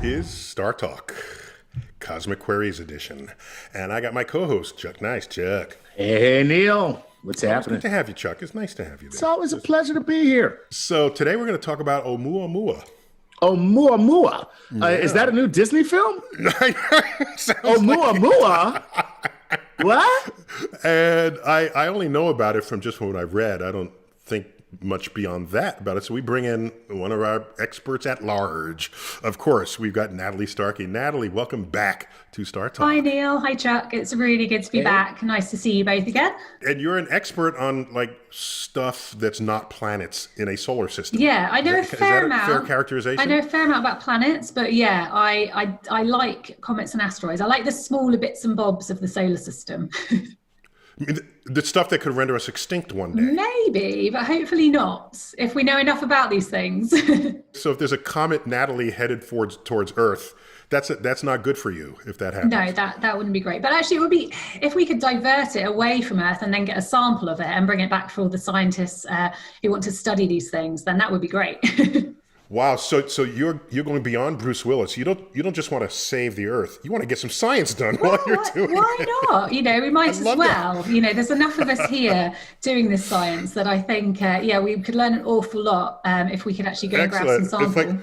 is StarTalk, Cosmic Queries Edition. And I got my co-host, Chuck Nice. Chuck. Hey, Neil. What's happening? It's good to have you, Chuck. It's nice to have you there. It's always a pleasure to be here. So today we're going to talk about Oumuamua. Oumuamua. Is that a new Disney film? Oumuamua? What? And I only know about it from just what I've read. I don't think much beyond that about it. So we bring in one of our experts at large. Of course, we've got Natalie Starkey. Natalie, welcome back to StarTalk. Hi, Neil. Hi, Chuck. It's really good to be back. Nice to see you both again. And you're an expert on like stuff that's not planets in a solar system. Yeah, I know a fair amount. Fair characterization? I know a fair amount about planets, but yeah, I like comets and asteroids. I like the smaller bits and bobs of the solar system. I mean, the stuff that could render us extinct one day. Maybe, but hopefully not, if we know enough about these things. So if there's a comet, Natalie, headed towards Earth, that's not good for you if that happens. No, that wouldn't be great. But actually, it would be, if we could divert it away from Earth and then get a sample of it and bring it back for all the scientists who want to study these things, then that would be great. Wow, so you're going beyond Bruce Willis. You don't just want to save the Earth. You want to get some science done while you're doing it. Why not? You know, we might as well. That. You know, there's enough of us here doing this science that I think, we could learn an awful lot if we could actually go and grab some sample.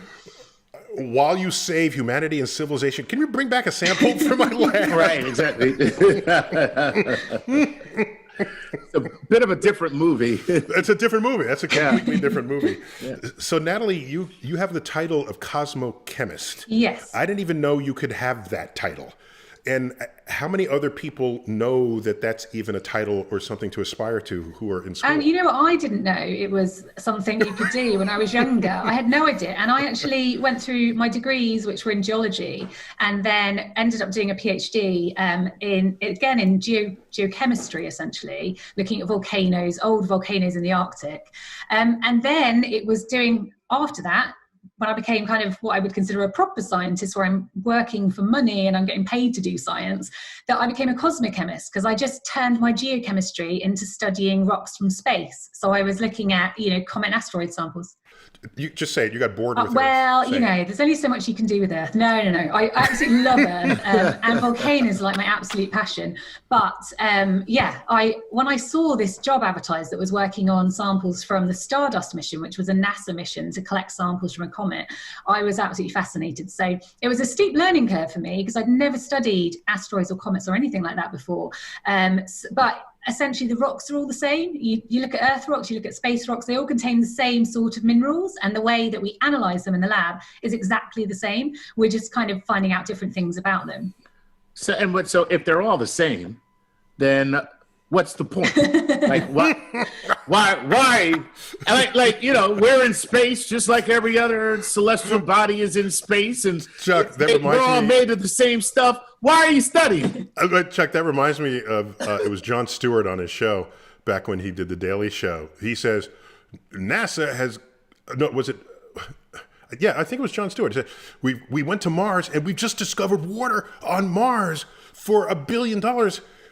While you save humanity and civilization, can you bring back a sample from my lab? Right, exactly. It's a bit of a different movie. It's a different movie. That's a completely different movie. Yeah. So, Natalie, you have the title of cosmochemist. Yes. I didn't even know you could have that title. And how many other people know that that's even a title or something to aspire to who are in school? And you know what? I didn't know it was something you could do when I was younger. I had no idea. And I actually went through my degrees, which were in geology, and then ended up doing a PhD in geochemistry, essentially, looking at volcanoes, old volcanoes in the Arctic. And then it was doing, after that, when I became kind of what I would consider a proper scientist, where I'm working for money and I'm getting paid to do science, that I became a cosmochemist, because I just turned my geochemistry into studying rocks from space. So I was looking at, comet and asteroid samples. You just say it. You got bored with Earth. Well, there's only so much you can do with Earth. No. I absolutely love Earth, and volcanoes are like my absolute passion. But when I saw this job advertised that was working on samples from the Stardust mission, which was a NASA mission to collect samples from a comet, I was absolutely fascinated. So it was a steep learning curve for me, because I'd never studied asteroids or comets or anything like that before. But essentially, the rocks are all the same. You look at Earth rocks, you look at space rocks, they all contain the same sort of minerals, and the way that we analyze them in the lab is exactly the same. We're just kind of finding out different things about them. So if they're all the same, then what's the point? Like, what? Why? We're in space just like every other celestial body is in space, and Chuck, we're all made of the same stuff. Why are you studying? Chuck, that reminds me of, it was Jon Stewart on his show back when he did The Daily Show. He says, NASA has, I think it was Jon Stewart. He said, we went to Mars and we've just discovered water on Mars for $1 billion.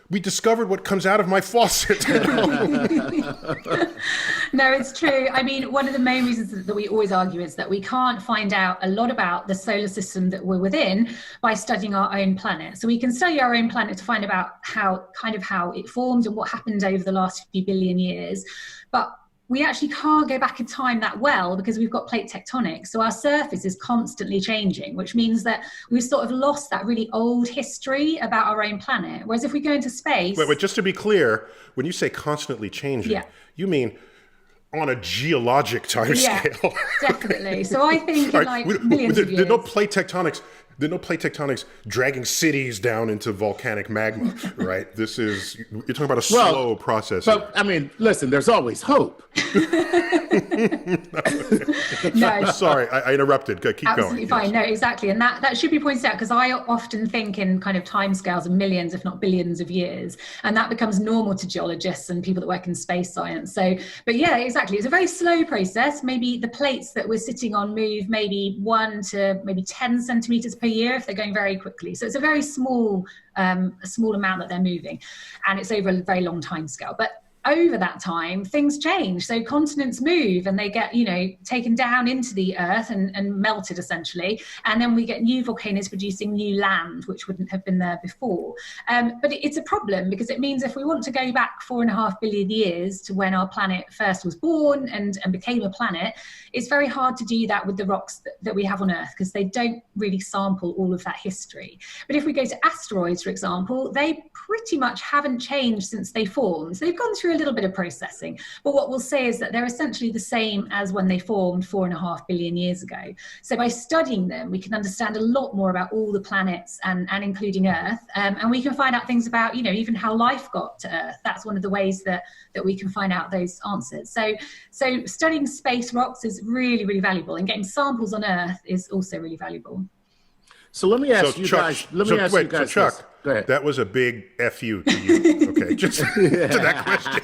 We discovered what comes out of my faucet. No, it's true. I mean, one of the main reasons that we always argue is that we can't find out a lot about the solar system that we're within by studying our own planet. So we can study our own planet to find about how it formed and what happened over the last few billion years. But we actually can't go back in time that well, because we've got plate tectonics. So our surface is constantly changing, which means that we've sort of lost that really old history about our own planet. Whereas if we go into space... Wait, just to be clear, when you say constantly changing, you mean on a geologic time scale. Definitely. So I think millions of years. There's no plate tectonics. There are no plate tectonics dragging cities down into volcanic magma, right? You're talking about a slow process. But I mean, listen, there's always hope. No, sorry, I interrupted. Keep going. Absolutely fine. Yes. No, exactly. And that should be pointed out, because I often think in kind of timescales of millions, if not billions of years. And that becomes normal to geologists and people that work in space science. So, but yeah, exactly. It's a very slow process. Maybe the plates that we're sitting on move maybe 1 to maybe 10 centimeters per year if they're going very quickly. So it's a very small amount that they're moving, and it's over a very long time scale. But over that time, things change. So continents move and they get, taken down into the earth and melted essentially. And then we get new volcanoes producing new land, which wouldn't have been there before. But it's a problem because it means if we want to go back 4.5 billion years to when our planet first was born and became a planet, it's very hard to do that with the rocks that we have on Earth because they don't really sample all of that history. But if we go to asteroids, for example, they pretty much haven't changed since they formed. So they've gone through a little bit of processing. But what we'll say is that they're essentially the same as when they formed 4.5 billion years ago. So by studying them, we can understand a lot more about all the planets and including Earth. And we can find out things about, even how life got to Earth. That's one of the ways that we can find out those answers. So studying space rocks is really, really valuable. And getting samples on Earth is also really valuable. So let me ask you guys. Chuck, Go ahead. that was a big FU to you. Okay, just to that question.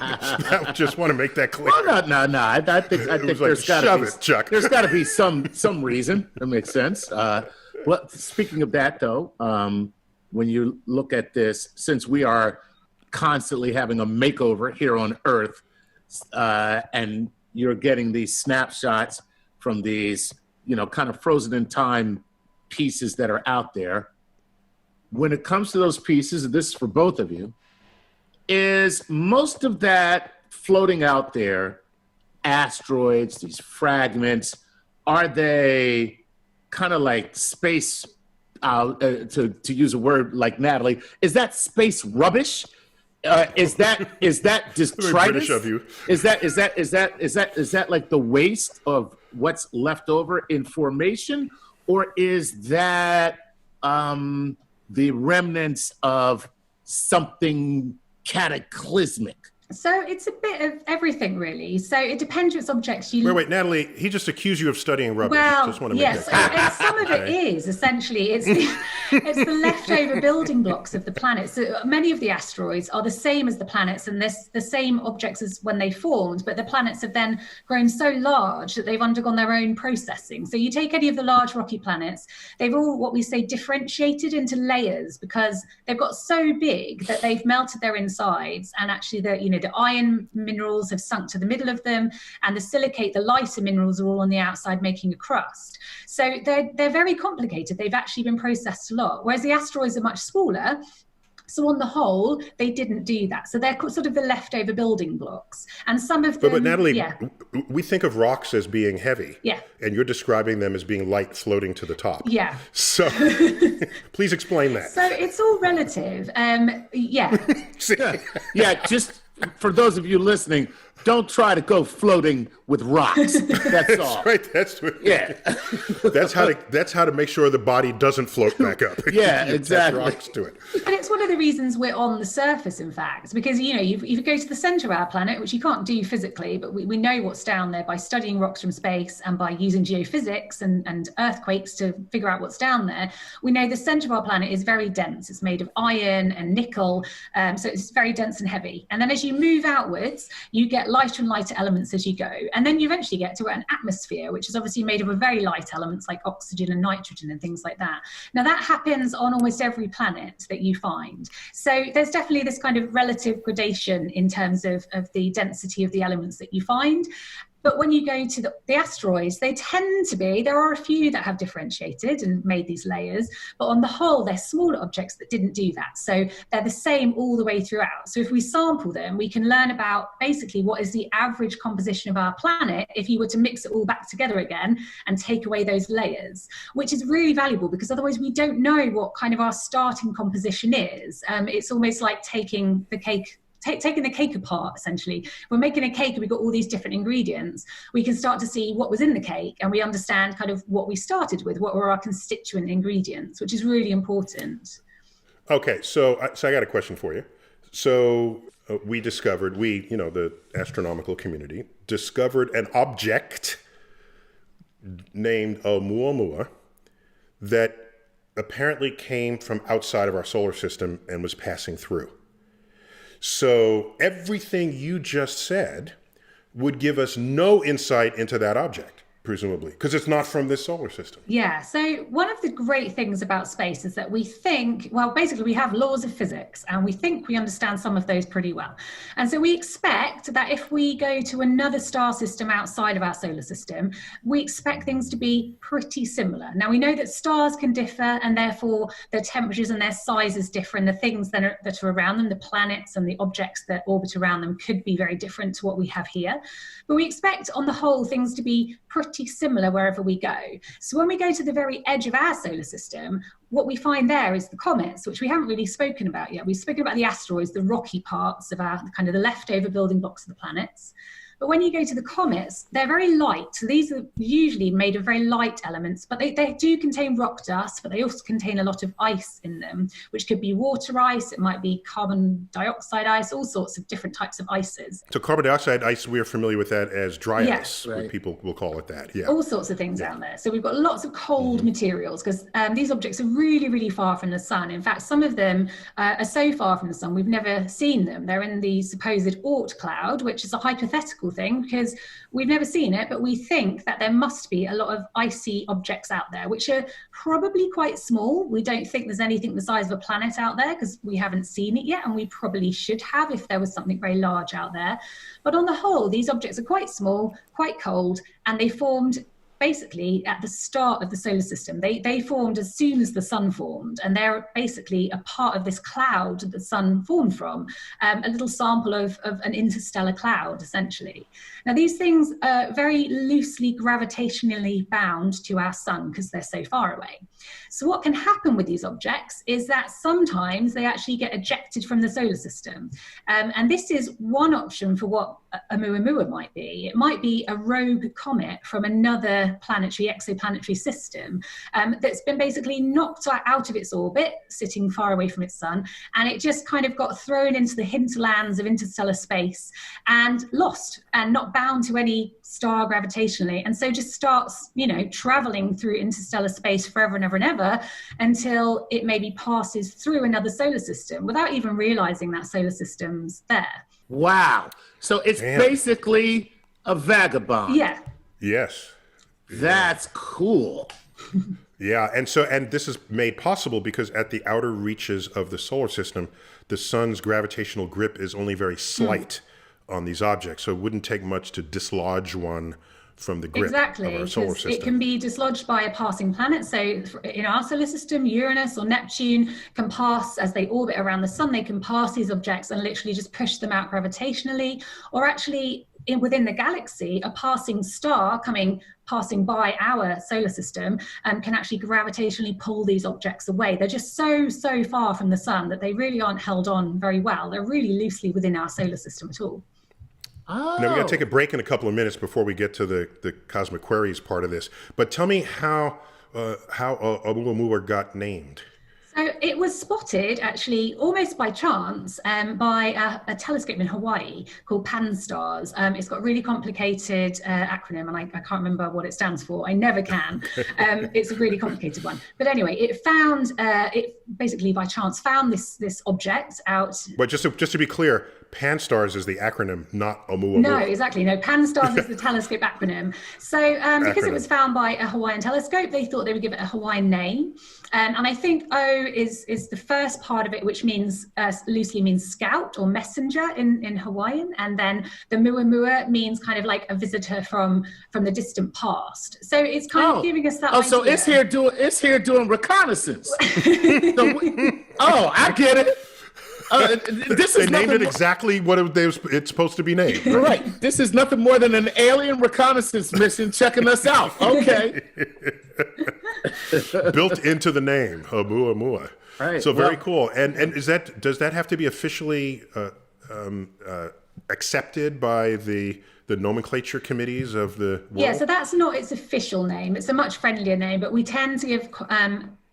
I just want to make that clear. Well, no. I think there's got to be Chuck. There's got to be some reason. That makes sense. Well, speaking of that, though, when you look at this, since we are constantly having a makeover here on Earth, and you're getting these snapshots from these, kind of frozen in time pieces that are out there. When it comes to those pieces, and this is for both of you, is most of that floating out there, asteroids, these fragments, are they kind of like space, to use a word like Natalie, is that space rubbish? Is that detritus? Of you. Is that like the waste of what's left over in formation, or is that the remnants of something cataclysmic? So it's a bit of everything, really. So it depends which objects you... Wait, Natalie, he just accused you of studying rubbish. Well, just want to make yes, that and some of it is, essentially. It's the leftover building blocks of the planet. So many of the asteroids are the same as the planets, and they're the same objects as when they formed, but the planets have then grown so large that they've undergone their own processing. So you take any of the large rocky planets, they've all, what we say, differentiated into layers because they've got so big that they've melted their insides, and actually the iron minerals have sunk to the middle of them, and the silicate, the lighter minerals, are all on the outside making a crust. So they're very complicated. They've actually been processed a lot, whereas the asteroids are much smaller. So on the whole, they didn't do that. So they're sort of the leftover building blocks. And some of them... But Natalie, we think of rocks as being heavy. Yeah. And you're describing them as being light floating to the top. Yeah. So please explain that. So it's all relative. Yeah, just for those of you listening, don't try to go floating with rocks. That's all. Right. That's what, Yeah. That's how to make sure the body doesn't float back up. Yeah, You attach exactly. rocks to it. And it's one of the reasons we're on the surface, in fact, because, you go to the center of our planet, which you can't do physically, but we know what's down there by studying rocks from space and by using geophysics and earthquakes to figure out what's down there. We know the center of our planet is very dense. It's made of iron and nickel, so it's very dense and heavy. And then as you move outwards, you get lighter and lighter elements as you go. And then you eventually get to an atmosphere, which is obviously made of a very light elements like oxygen and nitrogen and things like that. Now that happens on almost every planet that you find. So there's definitely this kind of relative gradation in terms of the density of the elements that you find. But when you go to the asteroids, they tend to be, there are a few that have differentiated and made these layers, but on the whole, they're smaller objects that didn't do that. So they're the same all the way throughout. So if we sample them, we can learn about basically what is the average composition of our planet if you were to mix it all back together again and take away those layers, which is really valuable because otherwise we don't know what kind of our starting composition is. It's almost like taking the cake apart, essentially. If we're making a cake and we've got all these different ingredients, we can start to see what was in the cake and we understand kind of what we started with, what were our constituent ingredients, which is really important. Okay, so I got a question for you. So the astronomical community, discovered an object named Oumuamua that apparently came from outside of our solar system and was passing through. So everything you just said would give us no insight into that object. presumably, because it's not from this solar system. Yeah, so one of the great things about space is that we think, well, basically we have laws of physics and we think we understand some of those pretty well. And so we expect that if we go to another star system outside of our solar system, we expect things to be pretty similar. Now we know that stars can differ and therefore their temperatures and their sizes differ, and the things that are around them, the planets and the objects that orbit around them, could be very different to what we have here. But we expect on the whole things to be pretty similar wherever we go. So when we go to the very edge of our solar system, what we find there is the comets, which we haven't really spoken about yet. We've spoken about the asteroids, the rocky parts of our kind of the leftover building blocks of the planets. But when you go to the comets, they're very light. So these are usually made of very light elements, but they do contain rock dust, but they also contain a lot of ice in them, which could be water ice, it might be carbon dioxide ice, all sorts of different types of ices. So carbon dioxide ice, we're familiar with that as dry ice, right. People will call it that. Yeah. All sorts of things out there. So we've got lots of cold materials because these objects are really, really far from the sun. In fact, some of them are so far from the sun, we've never seen them. They're in the supposed Oort cloud, which is a hypothetical thing because we've never seen it, but we think that there must be a lot of icy objects out there, which are probably quite small. We don't think there's anything the size of a planet out there because we haven't seen it yet, and we probably should have if there was something very large out there. But on the whole, these objects are quite small, quite cold, and they formed basically at the start of the solar system. They formed as soon as the sun formed, and they're basically a part of this cloud that the sun formed from, a little sample of an interstellar cloud, essentially. Now, these things are very loosely gravitationally bound to our sun because they're so far away. So what can happen with these objects is that sometimes they actually get ejected from the solar system. And this is one option for what Oumuamua might be. It might be a rogue comet from another exoplanetary system that's been basically knocked out of its orbit, sitting far away from its sun, and it just kind of got thrown into the hinterlands of interstellar space and lost and not bound to any star gravitationally, and so just starts, traveling through interstellar space forever and ever and ever until it maybe passes through another solar system without even realizing that solar system's there. Wow. So it's basically a vagabond. Yeah. Yes. That's cool. Yeah, and this is made possible because at the outer reaches of the solar system, the sun's gravitational grip is only very slight on these objects, so it wouldn't take much to dislodge one from the grip of our solar system. It can be dislodged by a passing planet. So in our solar system, Uranus or Neptune can pass, as they orbit around the sun, they can pass these objects and literally just push them out gravitationally, or actually within the galaxy, a passing star passing by our solar system can actually gravitationally pull these objects away. They're just so far from the sun that they really aren't held on very well. They're really loosely within our solar system at all. Oh. Now, we're going to take a break in a couple of minutes before we get to the cosmic queries part of this. But tell me how Oumuamua got named. So it was spotted actually almost by chance by a telescope in Hawaii called PanSTARRS. It's got a really complicated acronym, and I can't remember what it stands for. I never can. It's a really complicated one. But anyway, it basically by chance found this object out. But just to be clear, PanSTARRS is the acronym, not Oumuamua. No, exactly. No, PanSTARRS is the telescope acronym. So because it was found by a Hawaiian telescope, they thought they would give it a Hawaiian name. And I think O is the first part of it, which means loosely means scout or messenger in Hawaiian. And then the Muamua means kind of like a visitor from the distant past. So it's kind of giving us that idea. So it's here doing reconnaissance. I get it. They named it exactly what it's supposed to be named. Right. This is nothing more than an alien reconnaissance mission checking us out. Okay. Built into the name, Oumuamua. Right. So very cool. And does that have to be officially accepted by the nomenclature committees of the world? Yeah, so that's not its official name. It's a much friendlier name, but we tend to give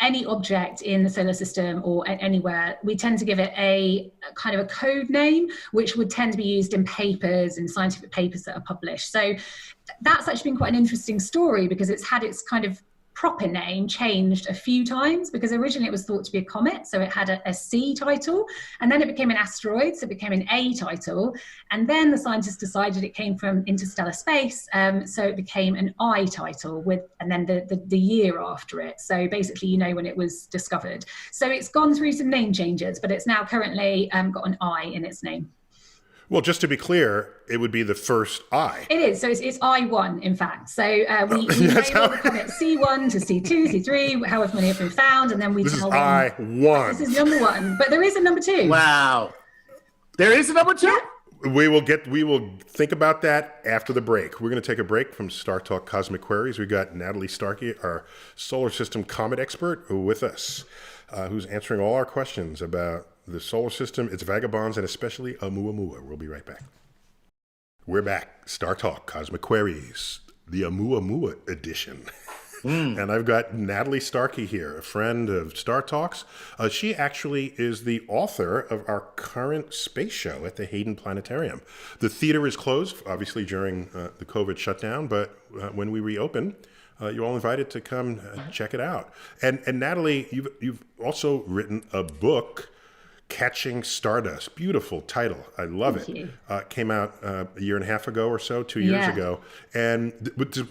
any object in the solar system or anywhere, we tend to give it a kind of a code name, which would tend to be used in papers, in scientific papers that are published. So that's actually been quite an interesting story because it's had its kind of proper name changed a few times, because originally it was thought to be a comet, so it had a C title, and then it became an asteroid, so it became an A title, and then the scientists decided it came from interstellar space, so it became an I title, and then the year after it. So basically, when it was discovered. So it's gone through some name changes, but it's now currently got an I in its name. Well, just to be clear, it would be the first I. It is. So it's I1, in fact. So we label the comet C1 to C2, C3, however many have been found, and then we tell them I1. This is number 1. But there is a number 2. Wow. There is a number 2? Yeah. We will think about that after the break. We're going to take a break from StarTalk Cosmic Queries. We've got Natalie Starkey, our solar system comet expert, with us, who's answering all our questions about the solar system, its vagabonds, and especially Oumuamua. We'll be right back. We're back. StarTalk Cosmic Queries, the Oumuamua edition. And I've got Natalie Starkey here, a friend of StarTalk's. She actually is the author of our current space show at the Hayden Planetarium. The theater is closed, obviously, during the COVID shutdown, but when we reopen, you're all invited to come check it out. And Natalie, you've also written a book, Catching Stardust. Beautiful title. I love it. Thank you. Came out a year and a half ago or so, 2 years ago. And did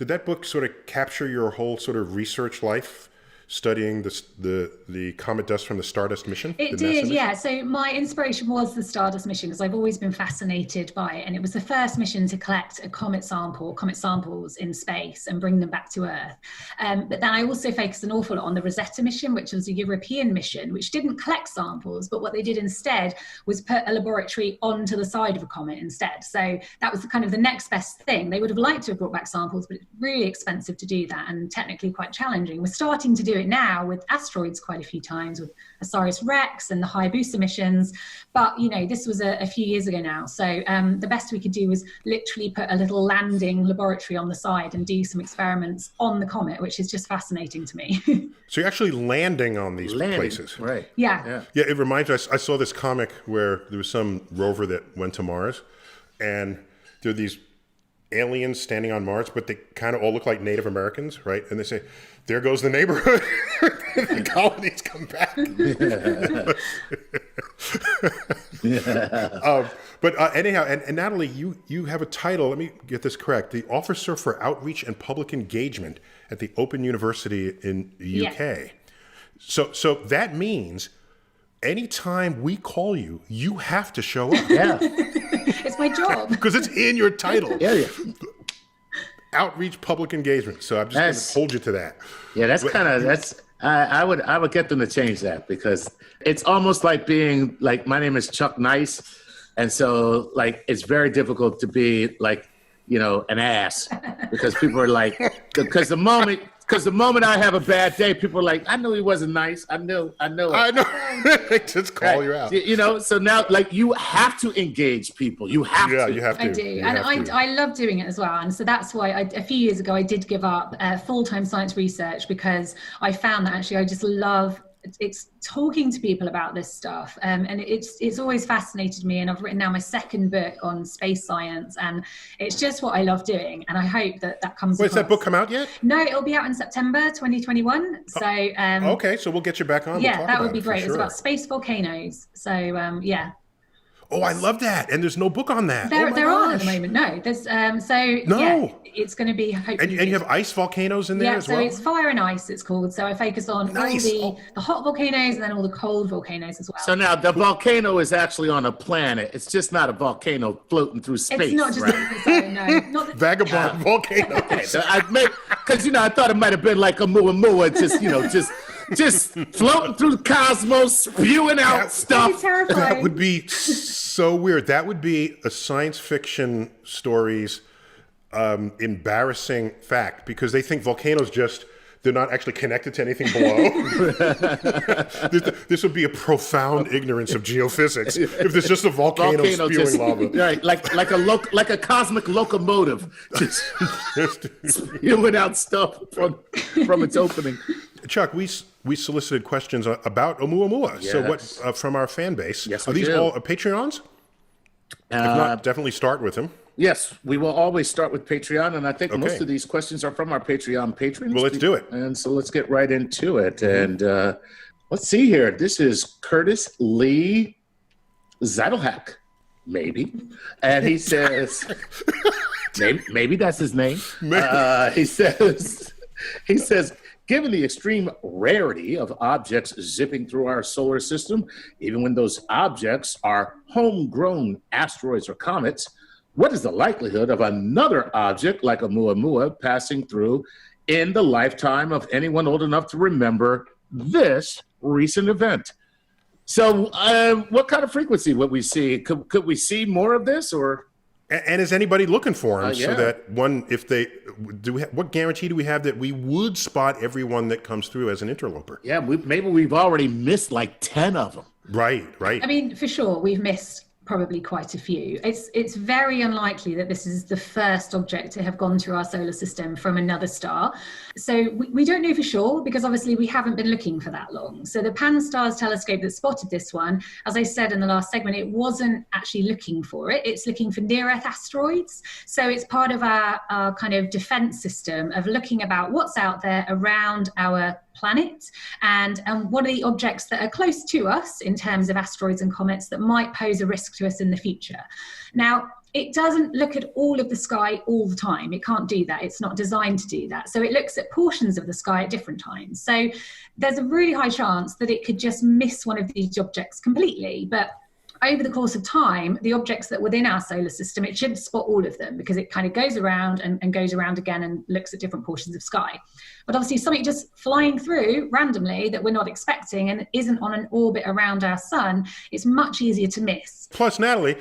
that book sort of capture your whole sort of research life, studying the comet dust from the Stardust mission? It did, yeah. So my inspiration was the Stardust mission, because I've always been fascinated by it. And it was the first mission to collect a comet samples in space and bring them back to Earth. But then I also focused an awful lot on the Rosetta mission, which was a European mission, which didn't collect samples, but what they did instead was put a laboratory onto the side of a comet instead. So that was kind of the next best thing. They would have liked to have brought back samples, but it's really expensive to do that and technically quite challenging. We're starting to do it now with asteroids quite a few times, with OSIRIS-REx and the Hayabusa missions, but this was a few years ago now. So the best we could do was literally put a little landing laboratory on the side and do some experiments on the comet, which is just fascinating to me. So you're actually landing on these places. Right. Yeah, it reminds me, I saw this comic where there was some rover that went to Mars, and there are these aliens standing on Mars, but they kind of all look like Native Americans, right? And they say, there goes the neighborhood. The colonies come back. But anyhow, and Natalie, you have a title, let me get this correct, the Officer for Outreach and Public Engagement at the Open University in the UK. Yeah. So that means anytime we call you, you have to show up. Yeah. It's my job. Because it's in your title. Yeah. Outreach, public engagement. So I'm just going to hold you to that. Yeah, I would get them to change that, because it's almost like being like, my name is Chuck Nice. And so like, it's very difficult to be like, an ass, because people are like, because the moment I have a bad day, people are like, I knew he wasn't nice. I know. They just call you out. So now, like, you have to engage people. You have to. Yeah, you have to. I do. I love doing it as well. And so that's why a few years ago, I did give up full-time science research, because I found that actually I just love it's talking to people about this stuff, and it's always fascinated me, and I've written now my second book on space science, and it's just what I love doing, and I hope that comes Wait, has that book come out yet? No, it'll be out in September 2021. So okay, so we'll get you back on. Yeah, that would be great. Sure. It's about space volcanoes. So yeah. Oh, I love that. And there's no book on that. There aren't at the moment. No, there's yeah, it's going to be hopefully. And you have ice volcanoes in there as well. Yeah, so it's Fire and Ice. It's called. So I focus on all the hot volcanoes and then all the cold volcanoes as well. So now the volcano is actually on a planet. It's just not a volcano floating through space. It's not just not the vagabond volcano. Okay, so because I thought it might have been like a Oumuamua, just floating through the cosmos, spewing out stuff. That would be so weird. That would be a science fiction story's embarrassing fact, because they think volcanoes they're not actually connected to anything below. This would be a profound ignorance of geophysics if there's just a volcano spewing lava. Right, like a cosmic locomotive, just spewing out stuff from its opening. Chuck, we solicited questions about Oumuamua. Yes. So what from our fan base? Yes, are these all Patreons? If not, definitely start with them. Yes, we will always start with Patreon, and I think most of these questions are from our Patreon patrons. Well, let's do it. And so let's get right into it. And let's see here. This is Curtis Lee Zeidelhack, maybe. And he says, maybe that's his name. He says, given the extreme rarity of objects zipping through our solar system, even when those objects are homegrown asteroids or comets, what is the likelihood of another object like Oumuamua passing through in the lifetime of anyone old enough to remember this recent event? So what kind of frequency would we see? Could we see more of this, or? And is anybody looking for them yeah. so that what guarantee do we have that we would spot everyone that comes through as an interloper? Yeah, maybe we've already missed like 10 of them. Right. I mean, for sure, we've missed probably quite a few. It's very unlikely that this is the first object to have gone through our solar system from another star. So we don't know for sure, because obviously we haven't been looking for that long. So the Pan-STARRS telescope that spotted this one, as I said in the last segment, it wasn't actually looking for it. It's looking for near-Earth asteroids. So it's part of our kind of defense system of looking about what's out there around our planet and what are the objects that are close to us in terms of asteroids and comets that might pose a risk to us in the future. Now, it doesn't look at all of the sky all the time. It can't do that. It's not designed to do that. So it looks at portions of the sky at different times. So there's a really high chance that it could just miss one of these objects completely. But over the course of time, the objects that are within our solar system, it should spot all of them, because it kind of goes around and goes around again and looks at different portions of sky. But obviously something just flying through randomly that we're not expecting and isn't on an orbit around our sun, it's much easier to miss. Plus, Natalie,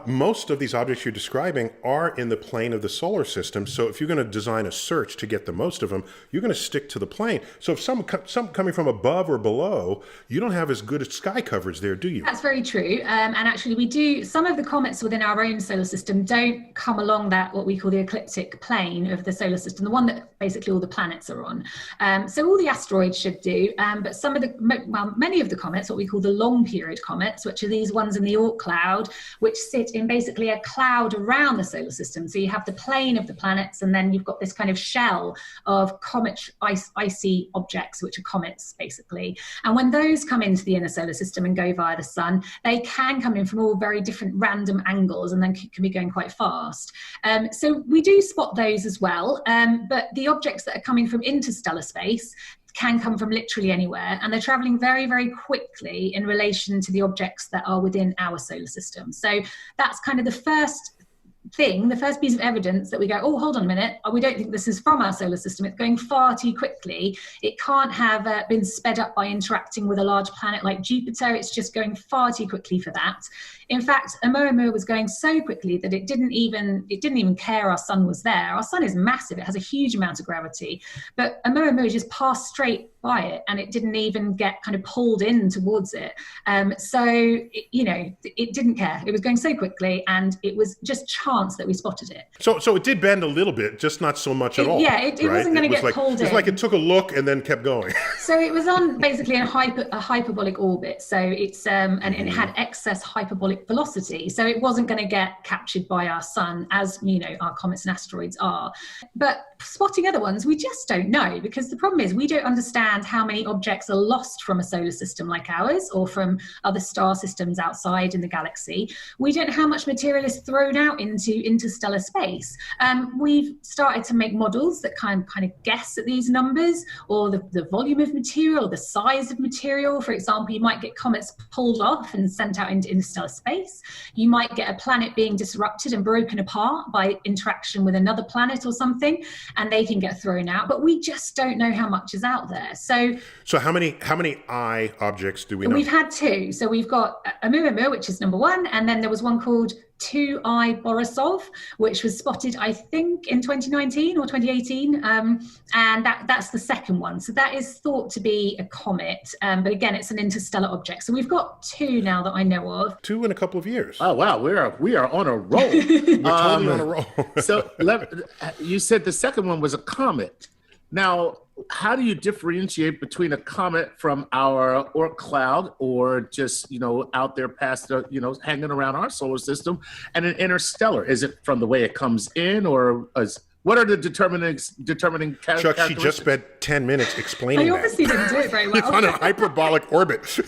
most of these objects you're describing are in the plane of the solar system. So if you're going to design a search to get the most of them, you're going to stick to the plane. So if some coming from above or below, you don't have as good a sky coverage there, do you? That's very true. And actually we do, some of the comets within our own solar system don't come along that, what we call the ecliptic plane of the solar system, the one that basically all the planets are on. So all the asteroids should do, but many of the comets, what we call the long period comets, which are these ones in the Oort cloud, which sit in basically a cloud around the solar system. So you have the plane of the planets, and then you've got this kind of shell of icy objects, which are comets, basically. And when those come into the inner solar system and go via the sun, they can come in from all very different random angles and then can be going quite fast. So we do spot those as well. But the objects that are coming from interstellar space can come from literally anywhere, and they're traveling very, very quickly in relation to the objects that are within our solar system. So that's kind of the first thing, the first piece of evidence that we go, oh, hold on a minute, we don't think this is from our solar system. It's going far too quickly. It can't have been sped up by interacting with a large planet like Jupiter. It's just going far too quickly for that. In fact, Oumuamua was going so quickly that it didn't even care our sun was there. Our sun is massive. It has a huge amount of gravity. But Oumuamua just passed straight by it, and it didn't even get kind of pulled in towards it. It didn't care. It was going so quickly, and it was just chance that we spotted it. So it did bend a little bit, just not so much at all. Yeah, it wasn't going to get pulled in. It's like it took a look and then kept going. So it was on basically a hyperbolic orbit. So it's and it had excess hyperbolic velocity. So it wasn't going to get captured by our sun, as our comets and asteroids are. But spotting other ones, we just don't know, because the problem is we don't understand how many objects are lost from a solar system like ours or from other star systems outside in the galaxy. We don't know how much material is thrown out into interstellar space. We've started to make models that kind of guess at these numbers, or the volume of material, the size of material. For example, you might get comets pulled off and sent out into interstellar space. You might get a planet being disrupted and broken apart by interaction with another planet or something, and they can get thrown out. But we just don't know how much is out there. So how many eye objects do we know? We've had two. So we've got Oumuamua, which is number one, and then there was one called 2I Borisov, which was spotted, I think, in 2019 or 2018, and that's the second one. So that is thought to be a comet, but again, it's an interstellar object. So we've got two now that I know of. Two in a couple of years. Oh wow, we are on a roll. We're totally on a roll. So you said the second one was a comet. Now, how do you differentiate between a comet from our Oort cloud, or just, out there past the, hanging around our solar system, and an interstellar? Is it from the way it comes in, or what are the determining Chuck, characteristics? she just spent 10 minutes explaining I obviously didn't do it very well. It's on a hyperbolic orbit.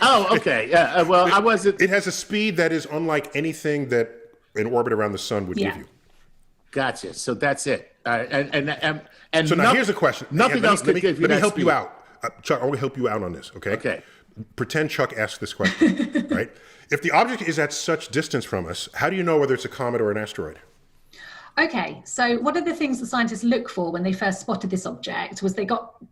Oh, okay. Yeah. Well, I wasn't. It has a speed that is unlike anything that an orbit around the sun would give you. Gotcha. So that's it. And So now here's a question. Nothing else could give you Let me that help speed. you out. Chuck, I want to help you out on this, okay? Okay. Pretend Chuck asked this question, right? If the object is at such distance from us, how do you know whether it's a comet or an asteroid? Okay, so one of the things the scientists look for when they first spotted this object was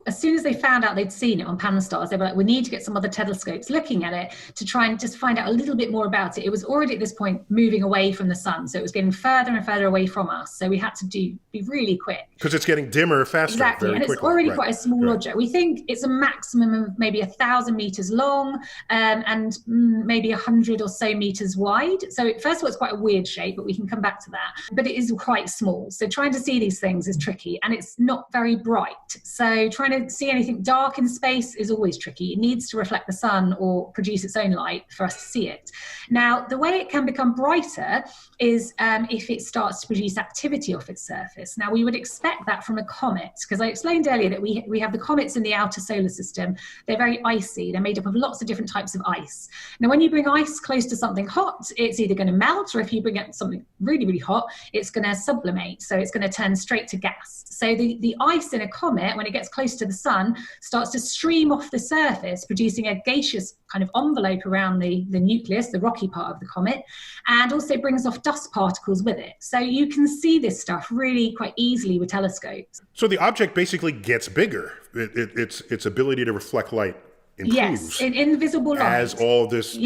as soon as they found out they'd seen it on Pan-STARRS, they were like, we need to get some other telescopes looking at it to try and just find out a little bit more about it. It was already at this point moving away from the sun, so it was getting further and further away from us. So we had to be really quick. Because it's getting dimmer faster. Exactly, and it's already quite a small object. We think it's a maximum of maybe 1,000 meters long and maybe 100 or so meters wide. So first of all, it's quite a weird shape, but we can come back to that. But it is quite small. So trying to see these things is tricky, and it's not very bright. So trying to see anything dark in space is always tricky. It needs to reflect the sun or produce its own light for us to see it. Now, the way it can become brighter is if it starts to produce activity off its surface. Now, we would expect that from a comet, because I explained earlier that we have the comets in the outer solar system. They're very icy. They're made up of lots of different types of ice. Now, when you bring ice close to something hot, it's either going to melt, or if you bring it something really, really hot, it's going to sublimate. So it's going to turn straight to gas. So the ice in a comet, when it gets close to the sun, starts to stream off the surface, producing a gaseous kind of envelope around the nucleus, the rocky part of the comet, and also brings off dust particles with it. So you can see this stuff really quite easily with telescopes. So the object basically gets bigger. Its ability to reflect light improves. Yes, in invisible light. As all this,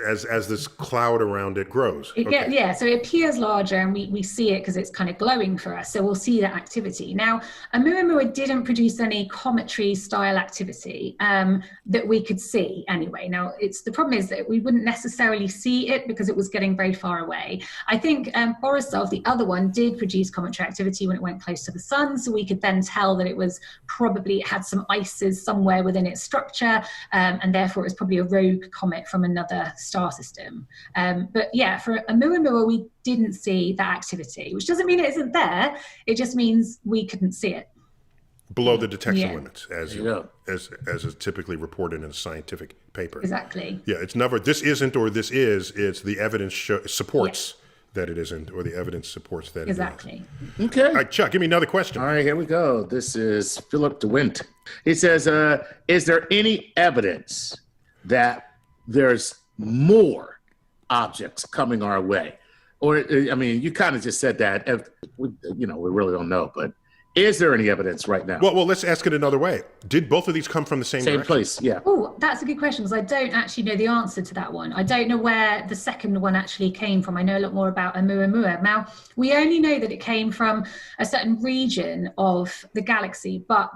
as this cloud around it grows. So it appears larger, and we see it because it's kind of glowing for us. So we'll see that activity. Now, Oumuamua didn't produce any cometary style activity that we could see anyway. Now, the problem is that we wouldn't necessarily see it because it was getting very far away. I think Borisov, the other one, did produce cometary activity when it went close to the sun. So we could then tell that it had some ices somewhere within its structure. And therefore it was probably a rogue comet from another star system. But yeah, for Oumuamua, we didn't see that activity, which doesn't mean it isn't there. It just means we couldn't see it. Below the detection limits, as is typically reported in a scientific paper. Exactly. Yeah, it's never this isn't or this is. It's the evidence supports that it isn't, or the evidence supports that it is. Exactly. Okay. All right, Chuck, give me another question. All right, here we go. This is Philip DeWint. He says, is there any evidence that there's more objects coming our way? Or, I mean, you kind of just said that. We really don't know, but is there any evidence right now? Well, let's ask it another way. Did both of these come from the same direction? Place, yeah. Oh, that's a good question, because I don't actually know the answer to that one. I don't know where the second one actually came from. I know a lot more about Oumuamua. Now, we only know that it came from a certain region of the galaxy, but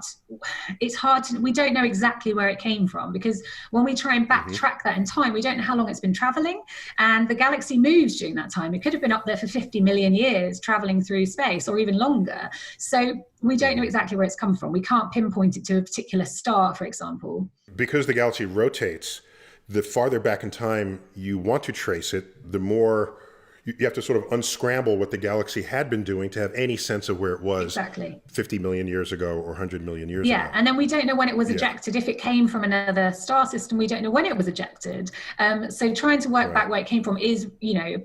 it's hard we don't know exactly where it came from, because when we try and backtrack that in time, we don't know how long it's been traveling, and the galaxy moves during that time. It could have been up there for 50 million years traveling through space, or even longer. So we don't know exactly where it's come from. We can't pinpoint it to a particular star, for example. Because the galaxy rotates, the farther back in time you want to trace it, the more you have to sort of unscramble what the galaxy had been doing to have any sense of where it was 50 million years ago or 100 million years ago. Yeah, and then we don't know when it was ejected. If it came from another star system, we don't know when it was ejected. So trying to work back where it came from is,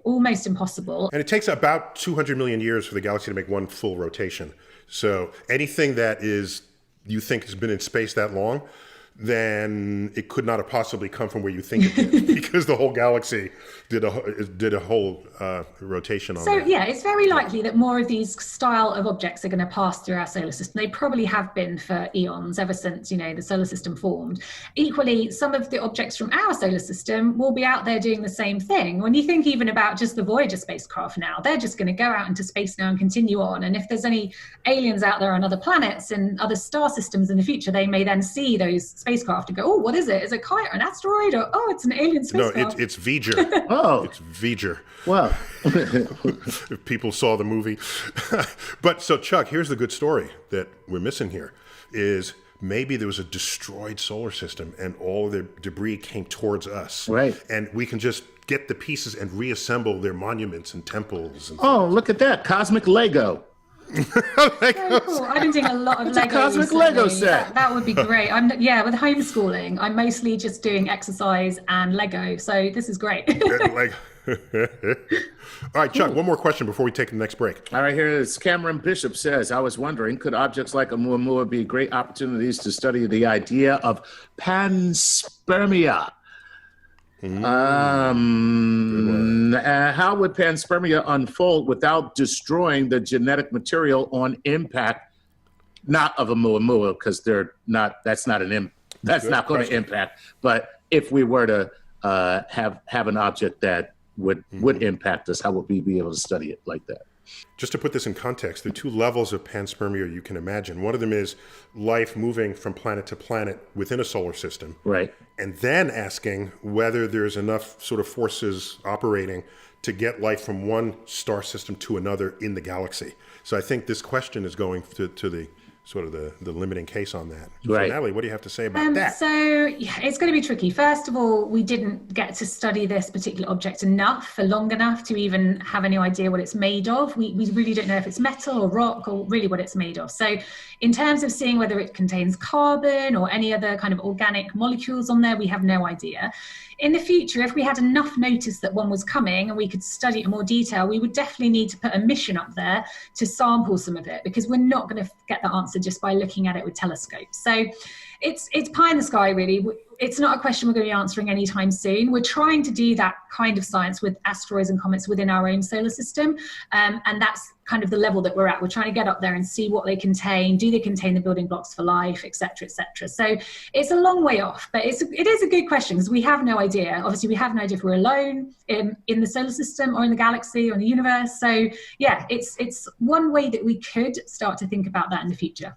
almost impossible. And it takes about 200 million years for the galaxy to make one full rotation. So anything that you think has been in space that long, then it could not have possibly come from where you think it did, because the whole galaxy did a whole rotation on that. So yeah, it's very likely that more of these style of objects are going to pass through our solar system. They probably have been for eons, ever since the solar system formed. Equally, some of the objects from our solar system will be out there doing the same thing. When you think even about just the Voyager spacecraft now, they're just going to go out into space now and continue on. And if there's any aliens out there on other planets and other star systems in the future, they may then see those spacecraft and go, oh, what is it? Is it a comet or an asteroid? Or, oh, it's an alien spacecraft. No, it's V'ger. Oh. It's V'ger. Wow. If people saw the movie. But so, Chuck, here's the good story that we're missing here. is maybe there was a destroyed solar system and all the debris came towards us. Right. And we can just get the pieces and reassemble their monuments and temples. And Oh, look at that. Cosmic Lego. So cool. I've been doing a lot of Lego. Cosmic recently. Lego set. That would be great. With homeschooling, I'm mostly just doing exercise and Lego. So this is great. All right, Chuck, one more question before we take the next break. All right, here it is. Cameron Bishop says, I was wondering, could objects like Oumuamua be great opportunities to study the idea of panspermia? How would panspermia unfold without destroying the genetic material on impact? Not of Oumuamua, because that's not going to impact. But if we were to have an object that would impact us, how would we be able to study it like that? Just to put this in context, there are two levels of panspermia you can imagine. One of them is life moving from planet to planet within a solar system. Right. And then asking whether there's enough sort of forces operating to get life from one star system to another in the galaxy. So I think this question is going to the sort of the limiting case on that. Right. So Natalie, what do you have to say about that? So yeah, it's going to be tricky. First of all, we didn't get to study this particular object enough for long enough to even have any idea what it's made of. We really don't know if it's metal or rock or really what it's made of. So in terms of seeing whether it contains carbon or any other kind of organic molecules on there, we have no idea. In the future, if we had enough notice that one was coming and we could study it in more detail, we would definitely need to put a mission up there to sample some of it, because we're not going to get the answer just by looking at it with telescopes. So it's pie in the sky, really. It's not a question we're going to be answering anytime soon. We're trying to do that kind of science with asteroids and comets within our own solar system. And that's kind of the level that we're at. We're trying to get up there and see what they contain. Do they contain the building blocks for life, et cetera, et cetera. So it's a long way off, but it is a good question because we have no idea. Obviously, we have no idea if we're alone in the solar system or in the galaxy or in the universe. So yeah, it's one way that we could start to think about that in the future.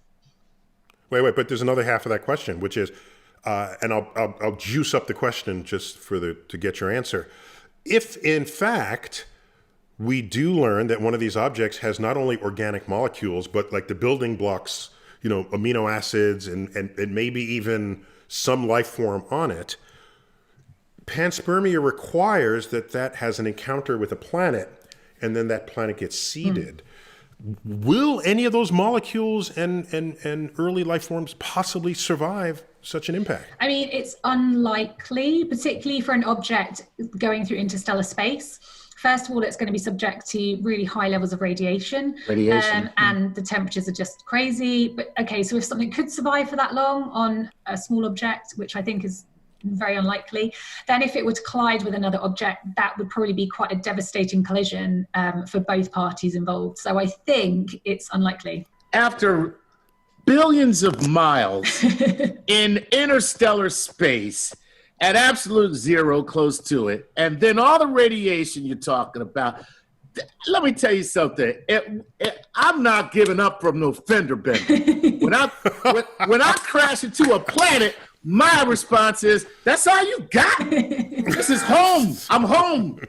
Wait, but there's another half of that question, which is, and I'll juice up the question just to get your answer. If in fact we do learn that one of these objects has not only organic molecules, but like the building blocks, amino acids and maybe even some life form on it, panspermia requires that has an encounter with a planet, and then that planet gets seeded. Will any of those molecules and early life forms possibly survive such an impact? I mean, it's unlikely, particularly for an object going through interstellar space. First of all, it's going to be subject to really high levels of radiation. And the temperatures are just crazy. But okay, so if something could survive for that long on a small object, which I think is very unlikely, then if it were to collide with another object, that would probably be quite a devastating collision for both parties involved. So I think it's unlikely. After billions of miles in interstellar space at absolute zero close to it, and then all the radiation you're talking about, let me tell you something. I'm not giving up from no fender bender. When I crash into a planet, my response is, that's all you got? This is home. I'm home.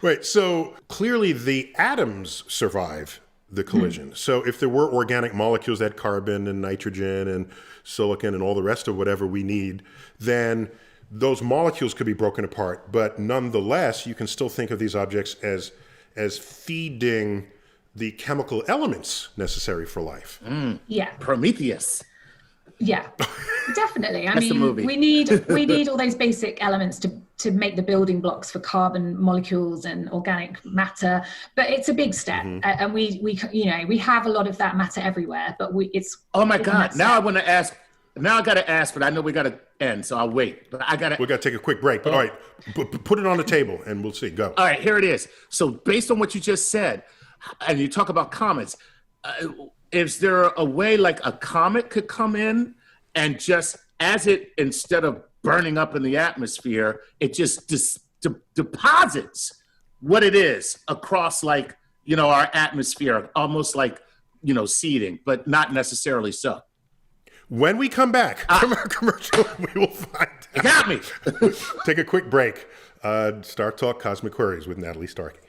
Right. So clearly the atoms survive the collision. So if there were organic molecules that had carbon and nitrogen and silicon and all the rest of whatever we need, then those molecules could be broken apart. But nonetheless, you can still think of these objects as feeding the chemical elements necessary for life. Yeah. Prometheus. Yeah, definitely. I That's the mean, movie. we need all those basic elements to make the building blocks for carbon molecules and organic matter. But it's a big step, and we have a lot of that matter everywhere. But it's oh my God! Now I want to ask. Now I got to ask, but I know we got to end, so I'll wait. But we got to take a quick break. But all right, put it on the table, and we'll see. Go. All right, here it is. So based on what you just said, and you talk about comets. Is there a way like a comet could come in and just instead of burning up in the atmosphere, it just deposits what it is across our atmosphere, almost like, seeding, but not necessarily so. When we come back from our commercial, we will find out. You got me. Take a quick break. StarTalk Cosmic Queries with Natalie Starkey.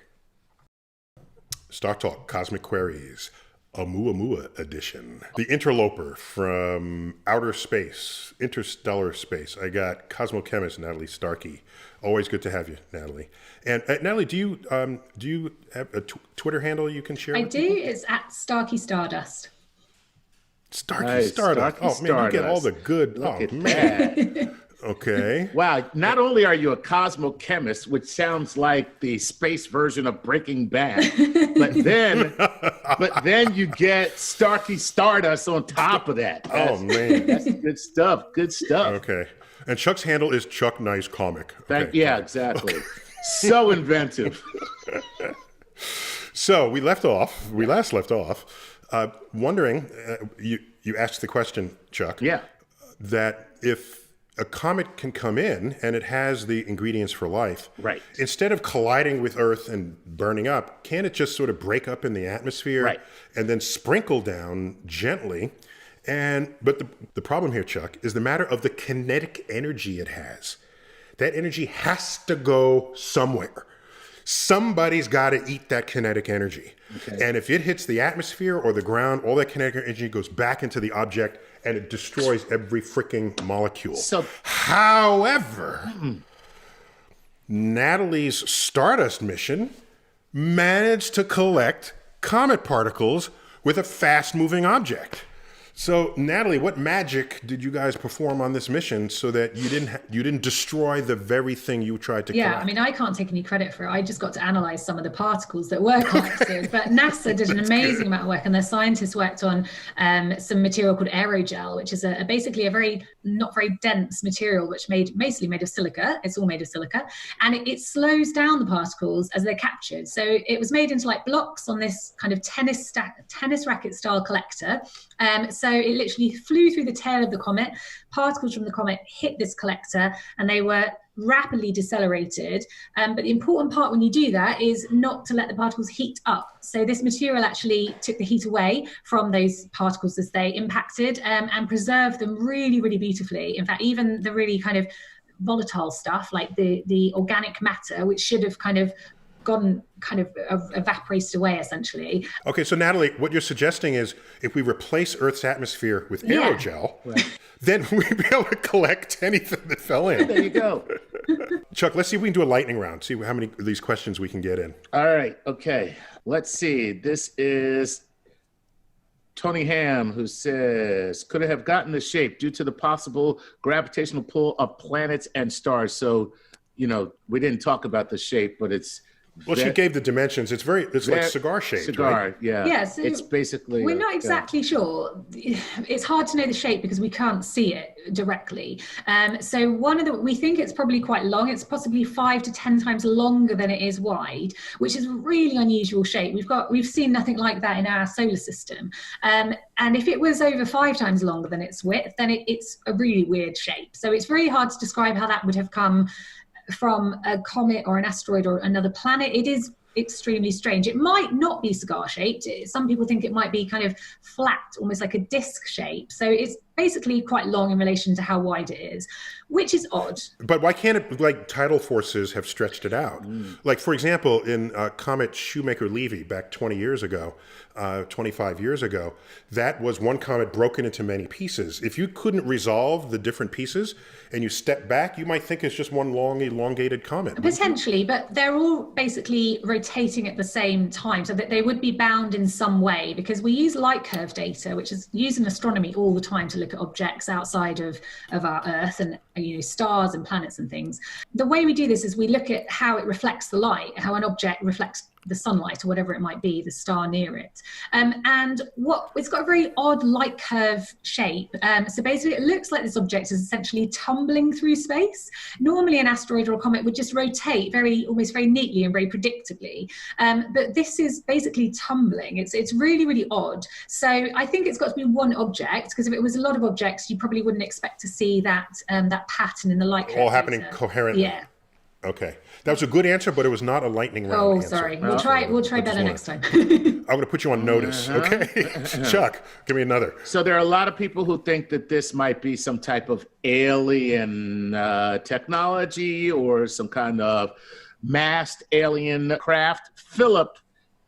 StarTalk Cosmic Queries. Oumuamua edition. The interloper from outer space, interstellar space. I got cosmochemist Natalie Starkey. Always good to have you, Natalie. And Natalie, do you have a Twitter handle you can share? I with do. people? It's at Starkey Stardust. Starkey Nice, Stardust. Starkey Oh man, you get all Stardust. the good. Look Oh at man. that. Okay. Wow. Not only are you a cosmochemist, which sounds like the space version of Breaking Bad, but then you get Starkey Stardust on top of that. Oh man. That's good stuff. Good stuff. Okay. And Chuck's handle is Chuck Nice Comic. Okay. Yeah, exactly. So inventive. So we last left off wondering, you asked the question, Chuck, Yeah. that if a comet can come in and it has the ingredients for life, Right. instead of colliding with Earth and burning up, can it just sort of break up in the atmosphere Right. and then sprinkle down gently? But the problem here, Chuck, is the matter of the kinetic energy it has. That energy has to go somewhere. Somebody's got to eat that kinetic energy. Okay. And if it hits the atmosphere or the ground, all that kinetic energy goes back into the object and it destroys every freaking molecule. So- However, Natalie's Stardust mission managed to collect comet particles with a fast-moving object. So, Natalie, what magic did you guys perform on this mission so that you didn't destroy the very thing you tried to Yeah, collect? I mean, I can't take any credit for it. I just got to analyze some of the particles that were collected. But NASA did an amazing amount of work, and their scientists worked on some material called aerogel, which is basically a very not very dense material, which basically made of silica. It's all made of silica, and it slows down the particles as they're captured. So it was made into like blocks on this kind of tennis racket style collector. So it literally flew through the tail of the comet. Particles from the comet hit this collector and they were rapidly decelerated. But the important part when you do that is not to let the particles heat up. So this material actually took the heat away from those particles as they impacted and preserved them really, really beautifully. In fact, even the really kind of volatile stuff like the organic matter, which should have kind of evaporated away essentially. Okay, so Natalie, what you're suggesting is if we replace Earth's atmosphere with aerogel, then we'd be able to collect anything that fell in. There you go. Chuck, let's see if we can do a lightning round, see how many of these questions we can get in. All right. Okay. Let's see. This is Tony Ham, who says, could it have gotten the shape due to the possible gravitational pull of planets and stars? So, we didn't talk about the shape, but it's... Well, she gave the dimensions. It's like cigar shaped, cigar, right? yeah. Yeah, so it's basically... We're not exactly sure. It's hard to know the shape because we can't see it directly. So we think it's probably quite long. It's possibly 5 to 10 times longer than it is wide, which is a really unusual shape. We've seen nothing like that in our solar system. And if it was over 5 times longer than its width, then it's a really weird shape. So it's very hard to describe how that would have come from a comet or an asteroid or another planet. It is extremely strange. It might not be cigar shaped. Some people think it might be kind of flat, almost like a disc shape. So it's basically quite long in relation to how wide it is, which is odd. But why can't it, like tidal forces have stretched it out? Like, for example, in Comet Shoemaker-Levy back 20 years ago, 25 years ago, that was one comet broken into many pieces. If you couldn't resolve the different pieces and you step back, you might think it's just one long elongated comet. Potentially, but they're all basically rotating at the same time, so that they would be bound in some way, because we use light curve data, which is used in astronomy all the time to look at objects outside of our Earth and stars and planets and things. The way we do this is we look at how it reflects the light, how an object reflects the sunlight or whatever it might be, the star near it. And it's got a very odd light curve shape. So basically it looks like this object is essentially tumbling through space. Normally an asteroid or a comet would just rotate almost very neatly and very predictably. But this is basically tumbling. It's really, really odd. So I think it's got to be one object, because if it was a lot of objects, you probably wouldn't expect to see that pattern in the light curve. All happening coherently. Yeah. Okay. That was a good answer, but it was not a lightning round Oh, answer. sorry. We'll try better next time. I'm going to put you on notice, okay? Chuck, give me another. So there are a lot of people who think that this might be some type of alien technology or some kind of masked alien craft. Philip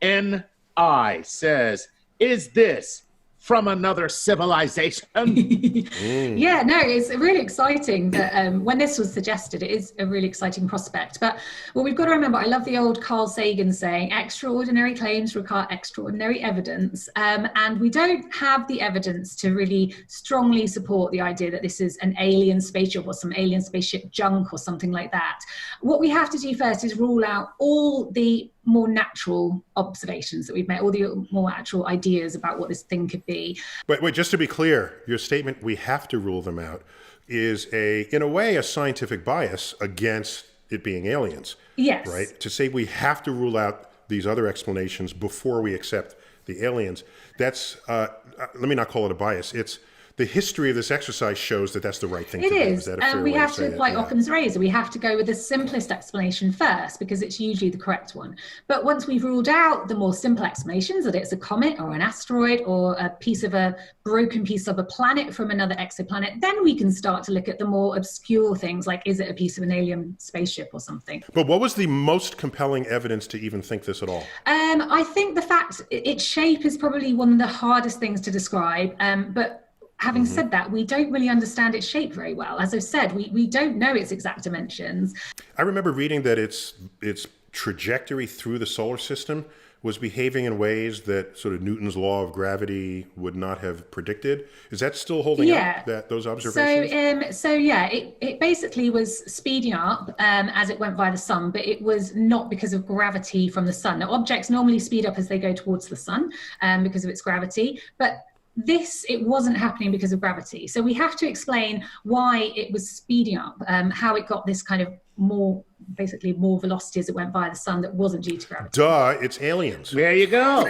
N.I. says, Is this from another civilization? Yeah, no, it's really exciting that when this was suggested, it is a really exciting prospect. But what we've got to remember, I love the old Carl Sagan saying, extraordinary claims require extraordinary evidence. And we don't have the evidence to really strongly support the idea that this is an alien spaceship or some alien spaceship junk or something like that. What we have to do first is rule out all the more natural observations that we've made, all the more actual ideas about what this thing could be. But wait, just to be clear, your statement, we have to rule them out, is in a way, a scientific bias against it being aliens. Yes. Right? To say we have to rule out these other explanations before we accept the aliens, that's, let me not call it a bias, it's the history of this exercise shows that that's the right thing to do. Is that a fair and we way have to say to, like it? Occam's razor, we have to go with the simplest explanation first because it's usually the correct one. But once we've ruled out the more simple explanations, that it's a comet or an asteroid or a broken piece of a planet from another exoplanet, then we can start to look at the more obscure things, like is it a piece of an alien spaceship or something. But what was the most compelling evidence to even think this at all? I think the fact its shape is probably one of the hardest things to describe, but having said that, we don't really understand its shape very well. As I've said, we don't know its exact dimensions. I remember reading that its trajectory through the solar system was behaving in ways that sort of Newton's law of gravity would not have predicted. Is that still holding up, those observations? It basically was speeding up as it went via the sun, but it was not because of gravity from the sun. Now, objects normally speed up as they go towards the sun because of its gravity, but it wasn't happening because of gravity. So we have to explain why it was speeding up, how it got this kind of more velocity as it went via the sun that wasn't due to gravity. Duh, it's aliens. There you go.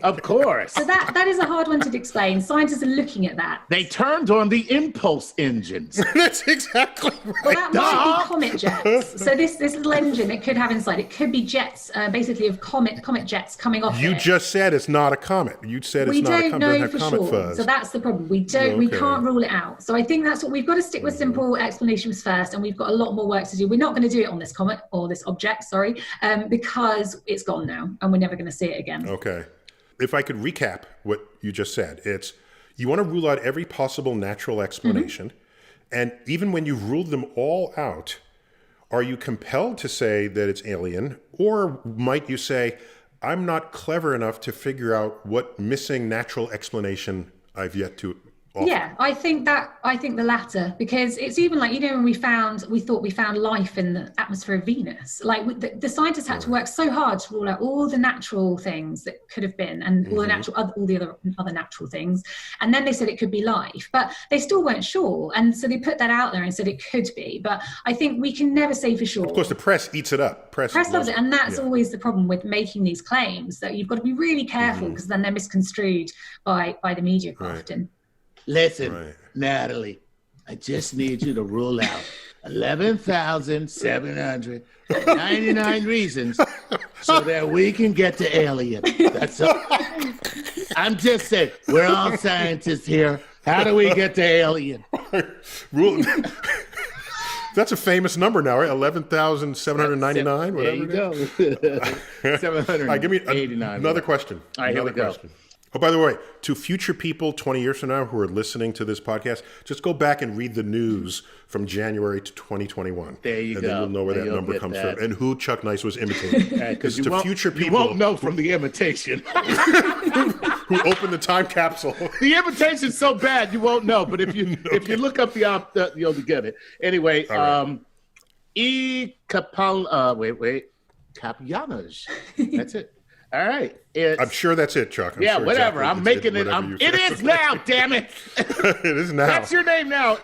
Of course. So that is a hard one to explain. Scientists are looking at that. They turned on the impulse engines. That's exactly right. Well, that might be comet jets. So this little engine it could have inside, it could be jets, basically of comet jets coming off You it. just said it's not a comet. You said it's not a comet. We It don't doesn't know have for comet sure. fuzz. So that's the problem. We can't rule it out. So I think that's what we've got to stick with simple explanations first, and we've got a lot more work to do. We're not going to do it on this comet or this object, because it's gone now and we're never going to see it again. Okay. If I could recap what you just said, it's you want to rule out every possible natural explanation. And even when you've ruled them all out, are you compelled to say that it's alien? Or might you say, I'm not clever enough to figure out what missing natural explanation I've yet to offer? Yeah, I think the latter, because it's even like, when we thought we found life in the atmosphere of Venus. Like the scientists had to work so hard to rule out all the natural things that could have been, and all the other natural things. And then they said it could be life, but they still weren't sure. And so they put that out there and said it could be. But I think we can never say for sure. Of course, the press eats it up. Press loves it, and that's always the problem with making these claims. That you've got to be really careful because then they're misconstrued by the media often. Listen, Natalie, I just need you to rule out 11,799 reasons so that we can get to alien. That's all. I'm just saying, we're all scientists here. How do we get to alien? That's a famous number now, right? 11,799, whatever. There you go. 789. Give me another question. All right, here we go. Oh, by the way, to future people 20 years from now who are listening to this podcast, just go back and read the news from January to 2021. There you go. And then you'll know where that number comes from and who Chuck Nice was imitating. Because to future people... You won't know from the imitation. who opened the time capsule. The imitation's so bad you won't know, but if you look up you'll get it. Anyway, right. Capianos. That's it. All right. I'm sure that's it, Chuck. Whatever. I'm making it. It is now, damn it. It is now. That's your name now,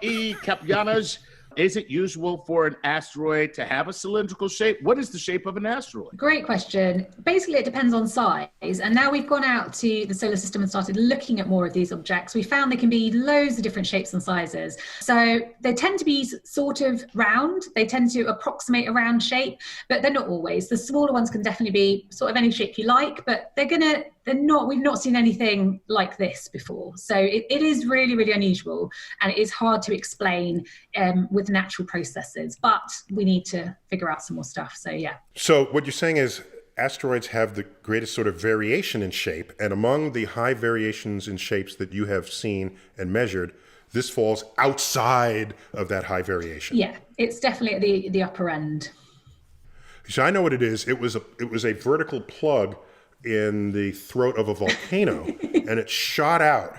Capianos. Is it usual for an asteroid to have a cylindrical shape? What is the shape of an asteroid? Great question. Basically, it depends on size. And now we've gone out to the solar system and started looking at more of these objects. We found they can be loads of different shapes and sizes. So they tend to be sort of round. They tend to approximate a round shape, but they're not always. The smaller ones can definitely be sort of any shape you like, but we've not seen anything like this before. So it is really, really unusual, and it is hard to explain with natural processes, but we need to figure out some more stuff. So yeah. So what you're saying is asteroids have the greatest sort of variation in shape, and among the high variations in shapes that you have seen and measured, this falls outside of that high variation. Yeah, it's definitely at the upper end. So I know what it is. It was a vertical plug in the throat of a volcano, and it shot out.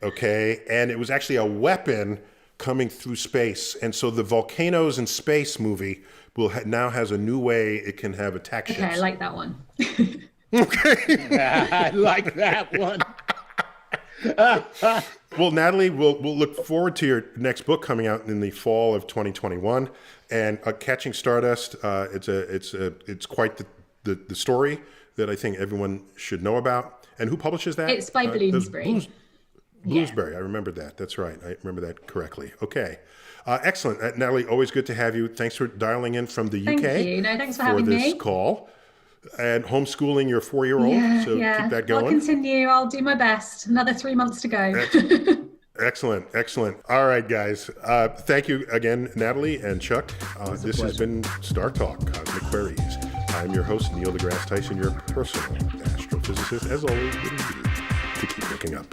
Okay, and it was actually a weapon coming through space, and so the Volcanoes in Space movie now has a new way it can have attack ships. Okay, I like that one. Okay, I like that one. well, Natalie, we'll look forward to your next book coming out in the fall of 2021, and Catching Stardust. It's quite the story that I think everyone should know about. And who publishes that? It's by Bloomsbury. Bloomsbury, I remembered that. That's right. I remember that correctly. Okay. Excellent. Natalie, always good to have you. Thanks for dialing in from the UK. Thank you. No, thanks for having me. For this call. And homeschooling your 4-year-old. So keep that going. I'll continue. I'll do my best. Another 3 months to go. Excellent. All right, guys. Thank you again, Natalie and Chuck. This has been StarTalk Cosmic Queries. I'm your host, Neil deGrasse Tyson, your personal astrophysicist. As always, what do you do to keep looking up?